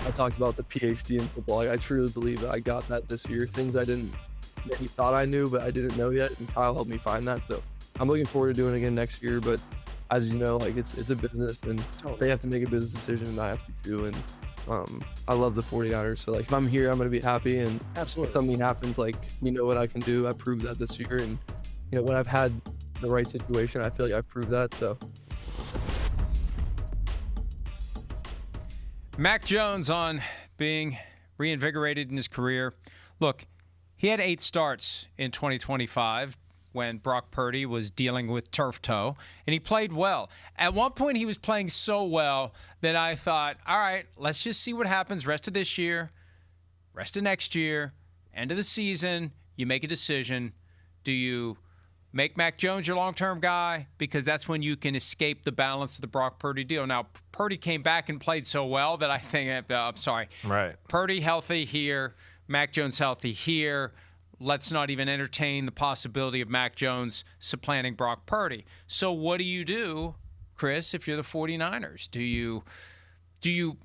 I talked about the PhD in football. I truly believe that I got that this year. Things I didn't, maybe thought I knew, but I didn't know yet, and Kyle helped me find that. So I'm looking forward to doing it again next year. But as you know, like it's a business, and they have to make a business decision, and I have to too. And I love the 49ers. So like if I'm here, I'm gonna be happy. And Absolutely. if something happens, like you know what I can do. I proved that this year, and you know when I've had the right situation, I feel like I've proved that. So. Mac Jones on being reinvigorated in his career. Look, he had 8 starts in 2025 when Brock Purdy was dealing with turf toe, and he played well. At one point, he was playing so well that I thought, all right, let's just see what happens rest of this year, rest of next year, end of the season. You make a decision. Do you make Mac Jones your long-term guy? Because that's when you can escape the balance of the Brock Purdy deal. Now, Purdy came back and played so well that I think, I'm sorry. Right. Purdy healthy here, Mac Jones healthy here. Let's not even entertain the possibility of Mac Jones supplanting Brock Purdy. So what do you do, Chris, if you're the 49ers? Do you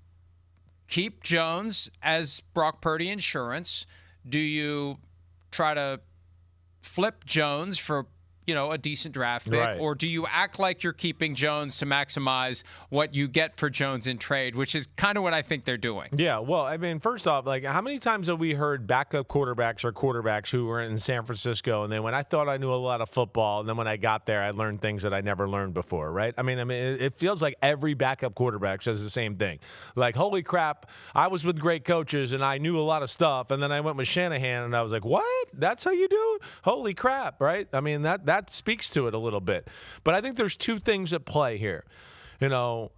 keep Jones as Brock Purdy insurance? Do you try to flip Jones for a decent draft pick, right, or do you act like you're keeping Jones to maximize what you get for Jones in trade, which is kind of what I think they're doing? Yeah, well, I mean, first off, like, how many times have we heard backup quarterbacks or quarterbacks who were in San Francisco, and then when I thought I knew a lot of football, and then when I got there, I learned things that I never learned before, right? I mean, it feels like every backup quarterback says the same thing. Like, holy crap, I was with great coaches, and I knew a lot of stuff, and then I went with Shanahan, and I was like, what? That's how you do it? Holy crap, right? I mean, that speaks to it a little bit. But I think there's two things at play here. And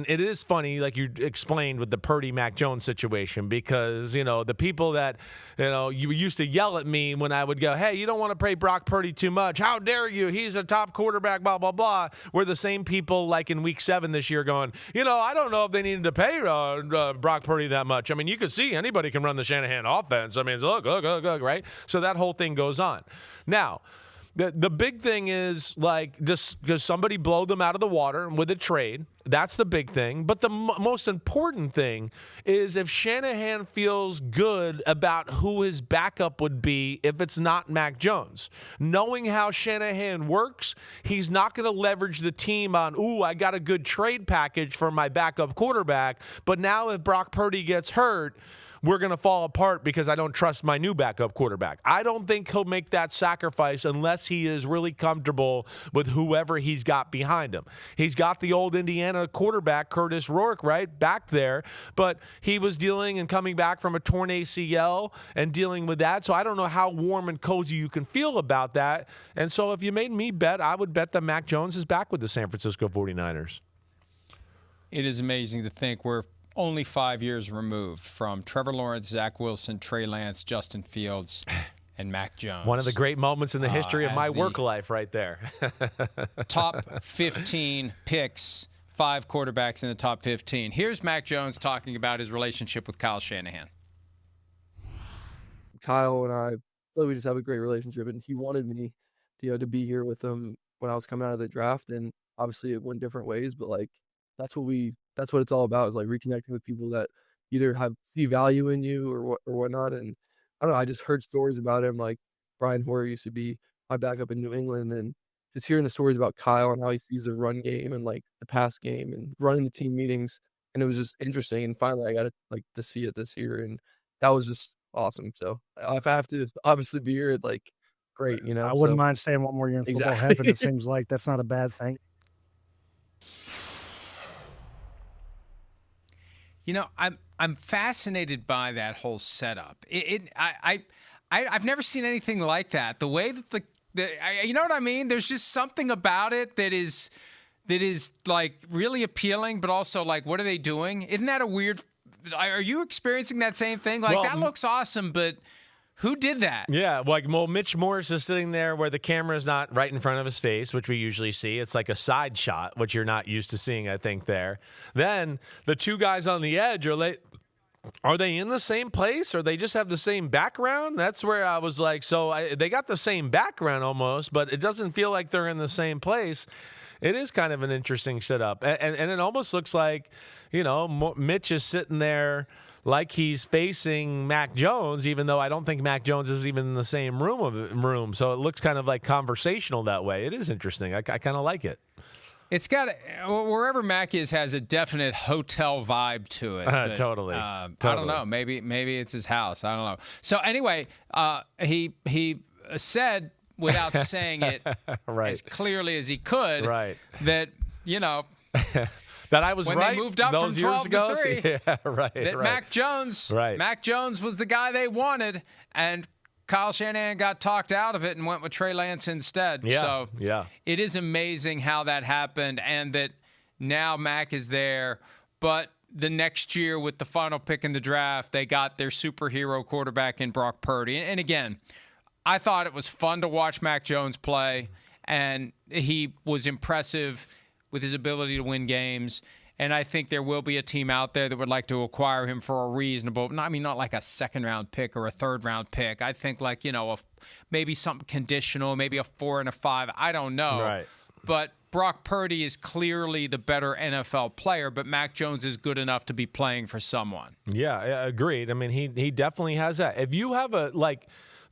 it is funny, like you explained with the Purdy Mac Jones situation, because, the people that, you used to yell at me when I would go, hey, you don't want to pay Brock Purdy too much. How dare you? He's a top quarterback, blah, blah, blah. We're the same people like in week 7 this year going, I don't know if they needed to pay Brock Purdy that much. I mean, you could see anybody can run the Shanahan offense. I mean, it's look, right? So that whole thing goes on. Now, the big thing is, like, just does somebody blow them out of the water with a trade? That's the big thing. But the most important thing is if Shanahan feels good about who his backup would be if it's not Mac Jones. Knowing how Shanahan works, he's not going to leverage the team on, I got a good trade package for my backup quarterback. But now if Brock Purdy gets hurt, we're going to fall apart because I don't trust my new backup quarterback. I don't think he'll make that sacrifice unless he is really comfortable with whoever he's got behind him. He's got the old Indiana quarterback, Curtis Rourke, right, back there, but he was dealing and coming back from a torn ACL and dealing with that, so I don't know how warm and cozy you can feel about that. And so if you made me bet, I would bet that Mac Jones is back with the San Francisco 49ers. It is amazing to think we're only 5 years removed from Trevor Lawrence, Zach Wilson, Trey Lance, Justin Fields, and Mac Jones. One of the great moments in the history of my work life right there. Top 15 picks, 5 quarterbacks in the top 15. Here's Mac Jones talking about his relationship with Kyle Shanahan. Kyle and I, we just have a great relationship, and he wanted me to be here with him when I was coming out of the draft, and obviously it went different ways, but like that's what it's all about, is like reconnecting with people that either see value in you or whatnot. And I don't know, I just heard stories about him, like Brian Hoyer used to be my backup in New England, and just hearing the stories about Kyle and how he sees the run game and like the pass game and running the team meetings, and it was just interesting. And finally I got to see it this year, and that was just awesome. So if I have to obviously be here, like great, I wouldn't mind staying one more year in football heaven. It seems like that's not a bad thing. I'm fascinated by that whole setup. I've never seen anything like that. The way that you know what I mean? There's just something about it that is like really appealing, but also like, what are they doing? Isn't that a weird? Are you experiencing that same thing? Like, that looks awesome, but who did that? Yeah, well, Mitch Morris is sitting there where the camera is not right in front of his face, which we usually see. It's like a side shot, which you're not used to seeing, I think, there. Then the two guys on the edge, are they in the same place, or they just have the same background? That's where I was like, they got the same background almost, but it doesn't feel like they're in the same place. It is kind of an interesting setup. And it almost looks like, Mitch is sitting there like he's facing Mac Jones, even though I don't think Mac Jones is even in the same room. So it looks kind of like conversational that way. It is interesting. I kind of like it. It's got wherever Mac is has a definite hotel vibe to it. But, Totally. I don't know. Maybe it's his house. I don't know. So anyway, he said without saying it right. as clearly as he could that that I was when right they moved up those from 12 years ago. to 3. Yeah, right. That Mac Jones was the guy they wanted, and Kyle Shanahan got talked out of it and went with Trey Lance instead. Yeah, so it is amazing how that happened, and that now Mac is there. But the next year with the final pick in the draft, they got their superhero quarterback in Brock Purdy. And again, I thought it was fun to watch Mac Jones play, and he was impressive with his ability to win games. And I think there will be a team out there that would like to acquire him for a reasonable, not like a second-round pick or a third-round pick. I think like, maybe something conditional, maybe a 4 and a 5. I don't know. Right. But Brock Purdy is clearly the better NFL player, but Mac Jones is good enough to be playing for someone. Yeah, agreed. I mean, he definitely has that. If you have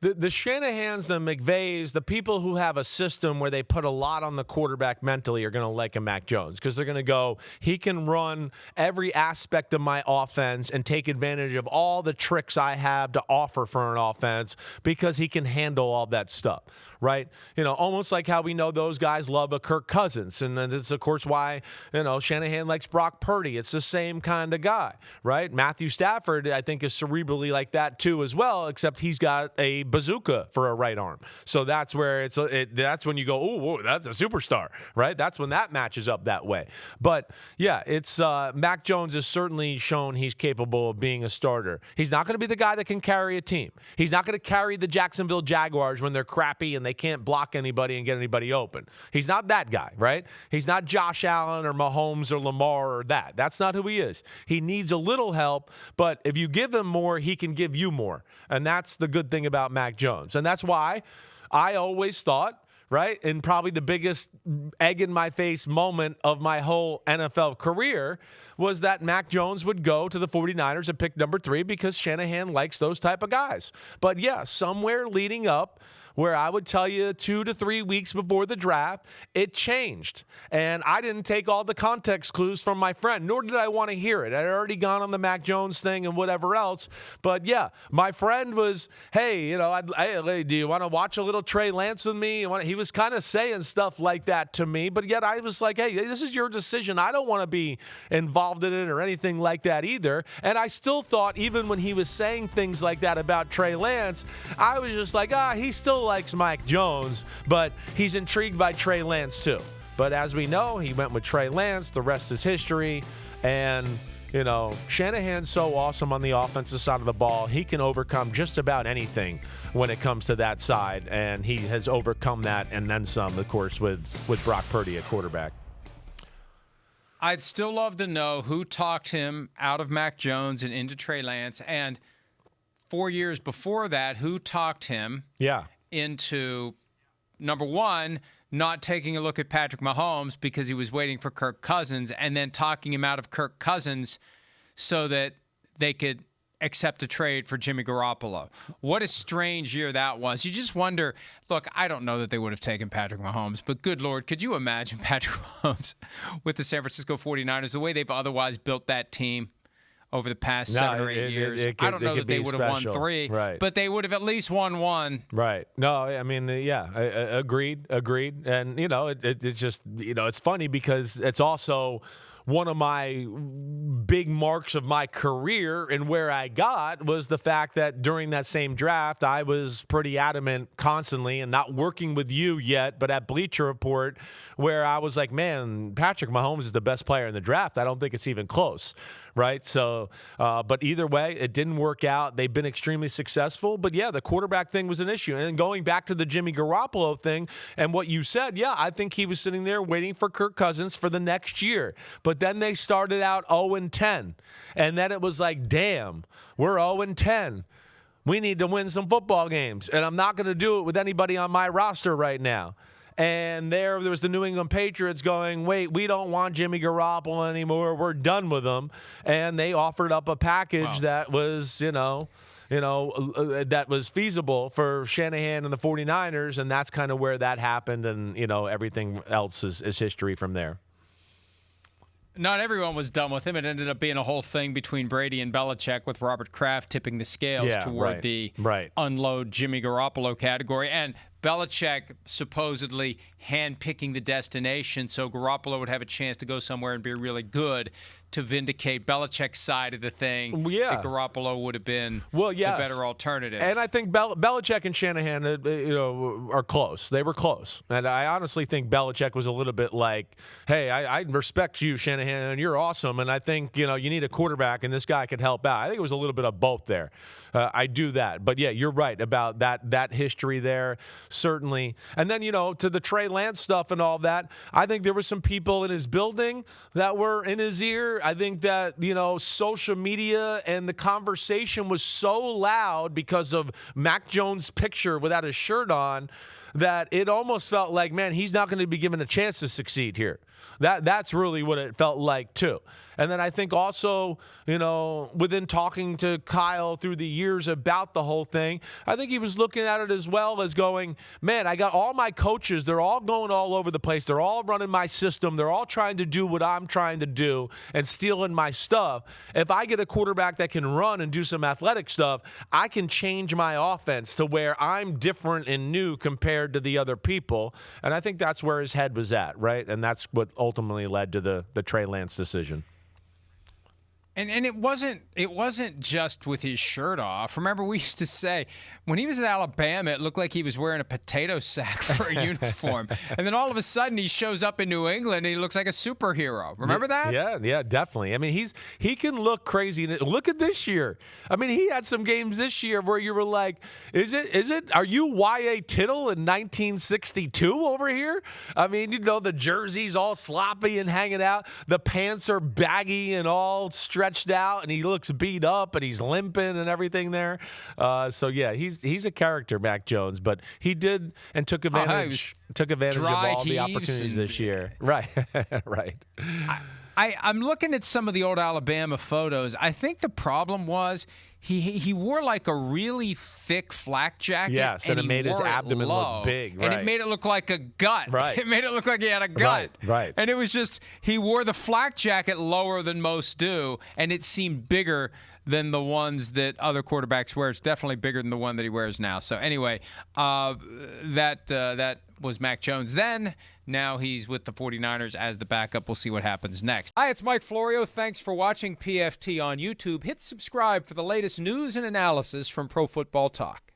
the Shanahans, the McVays, the people who have a system where they put a lot on the quarterback mentally are going to like a Mac Jones because they're going to go, he can run every aspect of my offense and take advantage of all the tricks I have to offer for an offense because he can handle all that stuff, right? Almost like how we know those guys love a Kirk Cousins. And then it's, of course, why, Shanahan likes Brock Purdy. It's the same kind of guy, right? Matthew Stafford, I think, is cerebrally like that too as well, except he's got a bazooka for a right arm. So that's where that's when you go, oh, that's a superstar, right? That's when that matches up that way. But yeah, it's Mac Jones has certainly shown he's capable of being a starter. He's not going to be the guy that can carry a team. He's not going to carry the Jacksonville Jaguars when they're crappy and they can't block anybody and get anybody open. He's not that guy, right? He's not Josh Allen or Mahomes or Lamar or that. That's not who he is. He needs a little help, but if you give him more, he can give you more. And that's the good thing about Mac Jones. And that's why I always thought, right, and probably the biggest egg in my face moment of my whole NFL career was that Mac Jones would go to the 49ers at pick number 3 because Shanahan likes those type of guys. But yeah, somewhere leading up, where I would tell you 2 to 3 weeks before the draft, it changed. And I didn't take all the context clues from my friend, nor did I want to hear it. I'd already gone on the Mac Jones thing and whatever else. But yeah, my friend was, hey, do you want to watch a little Trey Lance with me? He was kind of saying stuff like that to me, but yet I was like, hey, this is your decision. I don't want to be involved in it or anything like that either. And I still thought, even when he was saying things like that about Trey Lance, I was just like, he still likes Mike Jones, but he's intrigued by Trey Lance too. But as we know, he went with Trey Lance. The rest is history. And, Shanahan's so awesome on the offensive side of the ball. He can overcome just about anything when it comes to that side. And he has overcome that and then some, of course, with Brock Purdy at quarterback. I'd still love to know who talked him out of Mac Jones and into Trey Lance. And 4 years before that, who talked him into, number one, not taking a look at Patrick Mahomes because he was waiting for Kirk Cousins, and then talking him out of Kirk Cousins so that they could accept a trade for Jimmy Garoppolo. What a strange year that was. You just wonder, look, I don't know that they would have taken Patrick Mahomes, but good Lord, could you imagine Patrick Mahomes with the San Francisco 49ers, the way they've otherwise built that team over the past 7 or 8 years? I don't know that they would have won 3, but they would have at least won 1. Right. No, I mean, agreed. And, it's just, it's funny because it's also one of my big marks of my career and where I got was the fact that during that same draft, I was pretty adamant constantly, and not working with you yet, but at Bleacher Report, where I was like, man, Patrick Mahomes is the best player in the draft. I don't think it's even close. Right. So, but either way, it didn't work out. They've been extremely successful. But yeah, the quarterback thing was an issue. And going back to the Jimmy Garoppolo thing and what you said, yeah, I think he was sitting there waiting for Kirk Cousins for the next year. But then they started out 0-10. And then it was like, damn, we're 0-10. We need to win some football games. And I'm not going to do it with anybody on my roster right now. And there was the New England Patriots going, wait, we don't want Jimmy Garoppolo anymore. We're done with him. And they offered up a package that was, that was feasible for Shanahan and the 49ers, and that's kind of where that happened, and, everything else is history from there. Not everyone was done with him. It ended up being a whole thing between Brady and Belichick, with Robert Kraft tipping the scales toward the unload Jimmy Garoppolo category. And Belichick supposedly handpicking the destination so Garoppolo would have a chance to go somewhere and be really good to vindicate Belichick's side of the thing. Yeah. That Garoppolo would have been the better alternative. And I think Belichick and Shanahan, are close. They were close. And I honestly think Belichick was a little bit like, hey, I respect you, Shanahan, and you're awesome. And I think, you need a quarterback, and this guy could help out. I think it was a little bit of both there. I do that. But, yeah, you're right about that history there, certainly. And then, to the Trey Lance stuff and all that, I think there were some people in his building that were in his ear. I think that, social media and the conversation was so loud because of Mac Jones' picture without his shirt on that it almost felt like, man, he's not going to be given a chance to succeed here. That's really what it felt like, too. And then I think also, within talking to Kyle through the years about the whole thing, I think he was looking at it as well as going, man, I got all my coaches. They're all going all over the place. They're all running my system. They're all trying to do what I'm trying to do and stealing my stuff. If I get a quarterback that can run and do some athletic stuff, I can change my offense to where I'm different and new compared to the other people. And I think that's where his head was at, right? And that's what ultimately led to the Trey Lance decision. And it wasn't just with his shirt off. Remember, we used to say when he was at Alabama, it looked like he was wearing a potato sack for a uniform. And then all of a sudden, he shows up in New England and he looks like a superhero. Remember that? Yeah, definitely. I mean, he can look crazy. Look at this year. I mean, he had some games this year where you were like, are you Y.A. Tittle in 1962 over here? I mean, the jersey's all sloppy and hanging out. The pants are baggy and all stretched out, and he looks beat up, and he's limping and everything there. So yeah, he's a character, Mac Jones, but he did and took advantage of all the opportunities this year. Right, right. I'm looking at some of the old Alabama photos. I think the problem was he wore like a really thick flak jacket. Yes, and it made his abdomen look big. Right. And it made it look like a gut. Right. It made it look like he had a gut. Right. And it was just, he wore the flak jacket lower than most do, and it seemed bigger than the ones that other quarterbacks wear. It's definitely bigger than the one that he wears now. So anyway, that was Mac Jones then. Now he's with the 49ers as the backup. We'll see what happens next. Hi, it's Mike Florio. Thanks for watching PFT on YouTube. Hit subscribe for the latest news and analysis from Pro Football Talk.